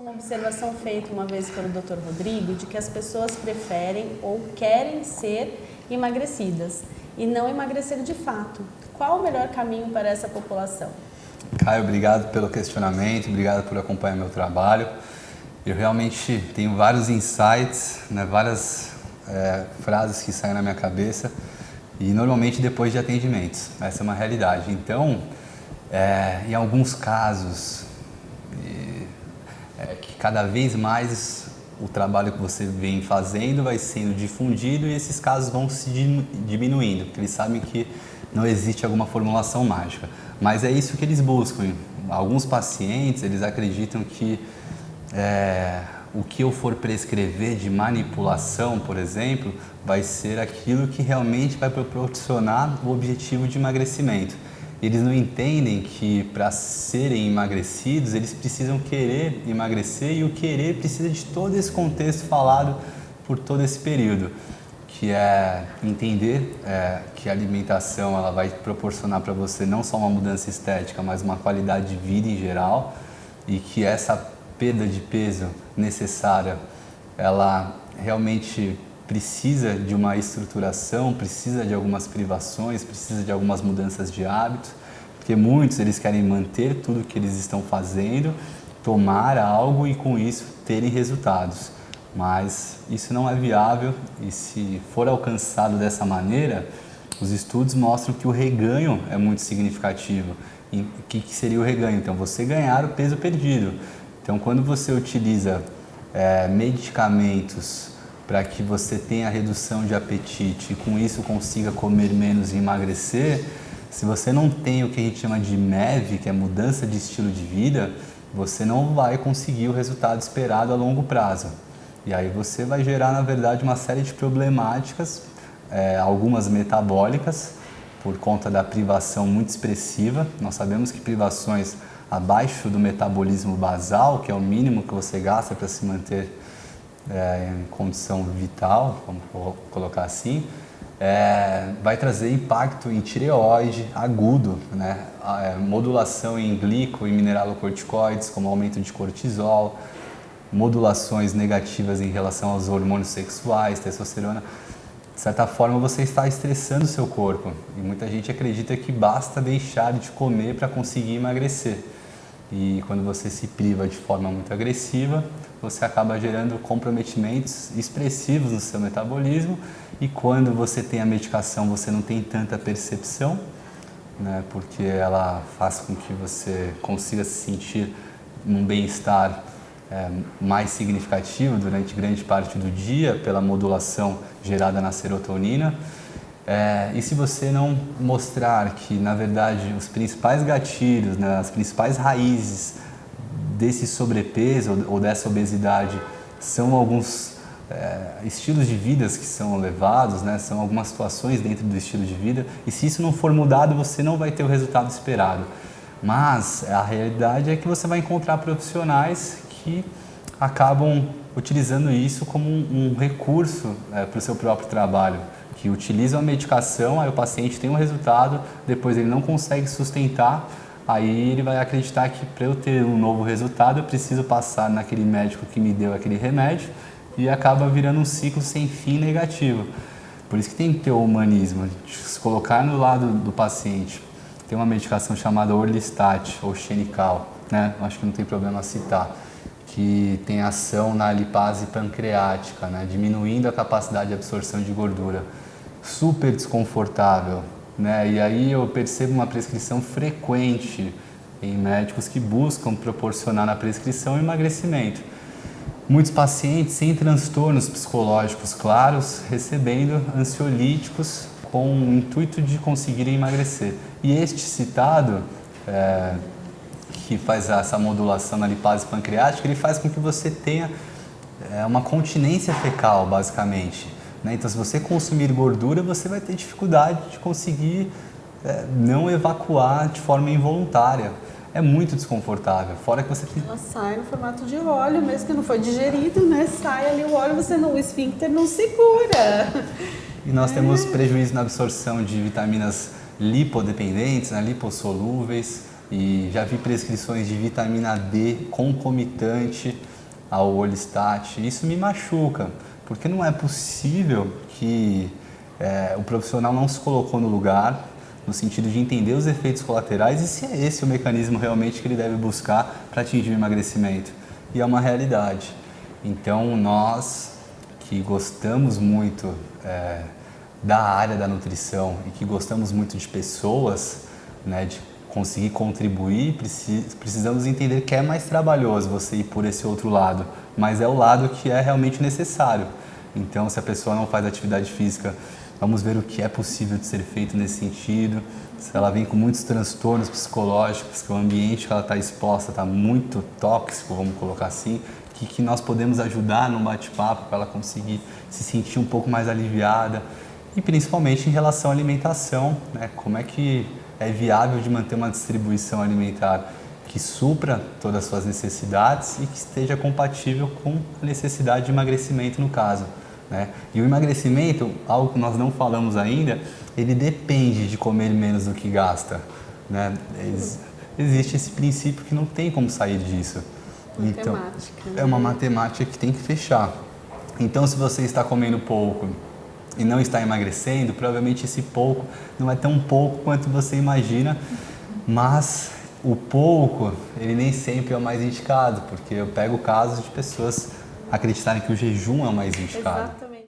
Uma observação feita uma vez pelo Dr. Rodrigo de que as pessoas preferem ou querem ser emagrecidas e não emagrecer de fato. Qual o melhor caminho para essa população? Caio, obrigado pelo questionamento, obrigado por acompanhar meu trabalho. Eu realmente tenho vários insights, né, várias frases que saem na minha cabeça e normalmente depois de atendimentos. Essa é uma realidade. Então, em alguns casos, que cada vez mais o trabalho que você vem fazendo vai sendo difundido e esses casos vão se diminuindo, porque eles sabem que não existe alguma formulação mágica. Mas é isso que eles buscam. Alguns pacientes, eles acreditam que o que eu for prescrever de manipulação, por exemplo, vai ser aquilo que realmente vai proporcionar o objetivo de emagrecimento. Eles não entendem que para serem emagrecidos, eles precisam querer emagrecer e o querer precisa de todo esse contexto falado por todo esse período, que é entender que a alimentação ela vai proporcionar para você não só uma mudança estética, mas uma qualidade de vida em geral e que essa perda de peso necessária, ela realmente precisa de uma estruturação, precisa de algumas privações, precisa de algumas mudanças de hábitos, porque muitos eles querem manter tudo que eles estão fazendo, tomar algo e com isso terem resultados. Mas isso não é viável e se for alcançado dessa maneira, os estudos mostram que o reganho é muito significativo. E o que seria o reganho? Então, você ganhar o peso perdido. Então, quando você utiliza medicamentos para que você tenha redução de apetite e com isso consiga comer menos e emagrecer, se você não tem o que a gente chama de MEV, que é mudança de estilo de vida, você não vai conseguir o resultado esperado a longo prazo. E aí você vai gerar, na verdade, uma série de problemáticas, algumas metabólicas, por conta da privação muito expressiva. Nós sabemos que privações abaixo do metabolismo basal, que é o mínimo que você gasta para se manter em condição vital, vamos colocar assim, vai trazer impacto em tireoide agudo, né? Modulação em glico e mineralocorticoides, como aumento de cortisol, modulações negativas em relação aos hormônios sexuais, testosterona. De certa forma, você está estressando o seu corpo e muita gente acredita que basta deixar de comer para conseguir emagrecer. E quando você se priva de forma muito agressiva, você acaba gerando comprometimentos expressivos no seu metabolismo e quando você tem a medicação você não tem tanta percepção, né, porque ela faz com que você consiga se sentir num bem-estar mais significativo durante grande parte do dia pela modulação gerada na serotonina. E se você não mostrar que, na verdade, os principais gatilhos, né, as principais raízes desse sobrepeso ou dessa obesidade são alguns estilos de vida que são levados, né, são algumas situações dentro do estilo de vida, e se isso não for mudado, você não vai ter o resultado esperado. Mas a realidade é que você vai encontrar profissionais que acabam utilizando isso como um recurso para o seu próprio trabalho, que utilizam a medicação, aí o paciente tem um resultado, depois ele não consegue sustentar, aí ele vai acreditar que para eu ter um novo resultado eu preciso passar naquele médico que me deu aquele remédio e acaba virando um ciclo sem fim negativo. Por isso que tem que ter o humanismo, se colocar no lado do paciente. Tem uma medicação chamada Orlistat ou Xenical, né? Acho que não tem problema citar, que tem ação na lipase pancreática, né? Diminuindo a capacidade de absorção de gordura. Super desconfortável, né? E aí eu percebo uma prescrição frequente em médicos que buscam proporcionar na prescrição emagrecimento. Muitos pacientes sem transtornos psicológicos claros, recebendo ansiolíticos com o intuito de conseguirem emagrecer. E este citado, que faz essa modulação na lipase pancreática, ele faz com que você tenha uma continência fecal, basicamente. Né? Então, se você consumir gordura, você vai ter dificuldade de conseguir não evacuar de forma involuntária. É muito desconfortável, fora que você tem... Ela sai no formato de óleo, mesmo que não foi digerido, né? Sai ali o óleo, o esfíncter não segura. E nós temos prejuízo na absorção de vitaminas lipodependentes, né? Lipossolúveis, E já vi prescrições de vitamina D concomitante ao Orlistat. Isso me machuca, porque não é possível que o profissional não se colocou no lugar, no sentido de entender os efeitos colaterais e se é esse o mecanismo realmente que ele deve buscar para atingir o emagrecimento. E é uma realidade. Então, nós que gostamos muito da área da nutrição e que gostamos muito de pessoas, né, de conseguir contribuir, precisamos entender que é mais trabalhoso você ir por esse outro lado, mas é o lado que é realmente necessário. Então, se a pessoa não faz atividade física, vamos ver o que é possível de ser feito nesse sentido. Se ela vem com muitos transtornos psicológicos, que o ambiente que ela está exposta está muito tóxico, vamos colocar assim, que nós podemos ajudar num bate-papo para ela conseguir se sentir um pouco mais aliviada. E principalmente em relação à alimentação, né? Como é que é viável de manter uma distribuição alimentar que supra todas as suas necessidades e que esteja compatível com a necessidade de emagrecimento no caso, né? E o emagrecimento, algo que nós não falamos ainda, ele depende de comer menos do que gasta, né? Existe esse princípio que não tem como sair disso. Então, é uma matemática que tem que fechar. Então, se você está comendo pouco e não está emagrecendo, provavelmente esse pouco não é tão pouco quanto você imagina, mas o pouco, ele nem sempre é o mais indicado, porque eu pego casos de pessoas acreditarem que o jejum é o mais indicado.